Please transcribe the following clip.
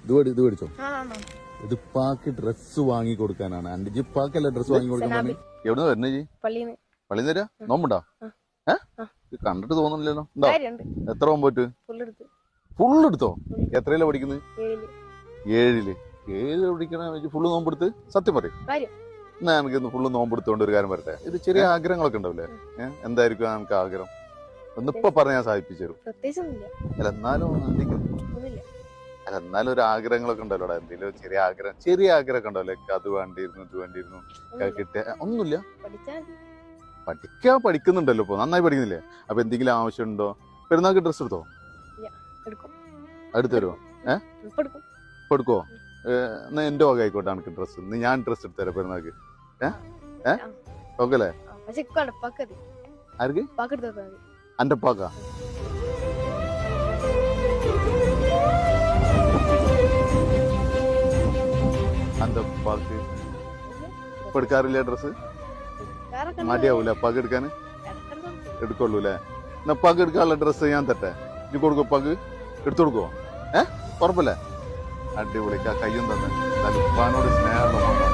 ഇത് മേടിച്ചോ. ഇത് ഇപ്പാക്ക് ഡ്രസ് വാങ്ങി കൊടുക്കാനാണ്. എന്റെ ജിപ്പാക്കല്ല ഡ്രസ് വാങ്ങി കൊടുക്കാൻ. എവിടുന്ന് വരുന്നേ ജി? പള്ളിന്ന് തരാ. നോമ്പുണ്ടോ? ഇത് കണ്ടിട്ട് തോന്നുന്നില്ലല്ലോ. എത്ര നോമ്പോറ്റ്? ഫുള്ള് എടുത്തോ? എത്രയിലാ പഠിക്കുന്നത്? 7 പഠിക്കണ ഫുള്ള് നോമ്പെടുത്ത്? സത്യം പറയും. എന്നാ എനിക്കൊന്ന് ഫുള്ള് നോമ്പെടുത്തോണ്ട് ഒരു കാര്യം വരട്ടെ. ഇത് ചെറിയ ആഗ്രഹങ്ങളൊക്കെ ഉണ്ടാവില്ലേ? എന്തായിരിക്കും നമുക്ക് ആഗ്രഹം? ഒന്നിപ്പോ പറഞ്ഞാൽ സാധിപ്പിച്ചു തരും. അല്ല എന്നാലും ഒരു ആഗ്രഹങ്ങളൊക്കെ ഉണ്ടല്ലോ. എന്തെങ്കിലും ചെറിയ ആഗ്രഹമൊക്കെ ഉണ്ടാവില്ലേ? അത് വേണ്ടിയിരുന്നു, ഇത് വേണ്ടിയിരുന്നു, കിട്ടിയ ഒന്നുമില്ല. പഠിക്കുന്നുണ്ടല്ലോ ഇപ്പൊ, നന്നായി പഠിക്കുന്നില്ലേ? അപ്പൊ എന്തെങ്കിലും ആവശ്യമുണ്ടോ? പെരുന്നാൾക്ക് ഡ്രസ് എടുത്തോ? എടുത്തു തരുമോ? ഇപ്പൊ എടുക്കുവോ? എന്നാ എന്റെ വക ആയിക്കോട്ടെ എനിക്ക് ഡ്രസ്. ഞാൻ ഡ്രസ് എടുത്തു തരാം പെരുന്നാൾക്ക്. ഓക്കെ അല്ലേ? ആർക്ക്? അന്റെ പാക്ക അന്റെ പാക്ക് ഇപ്പൊ എടുക്കാറില്ല ഡ്രസ്? മടിയാവൂല പാക്ക് എടുക്കാന്? എടുക്കുള്ളൂ അല്ലേ? എന്നാ പാക്ക് എടുക്കാനുള്ള ഡ്രസ് ഞാൻ തട്ടെ. നീ കൊടുക്കോ? പാക്ക് എടുത്തു കൊടുക്കുവോ? ഉറപ്പല്ലേ? അടിപൊളി. കയ്യും തന്നെ ഉപ്പാനോട് സ്നേഹമുള്ള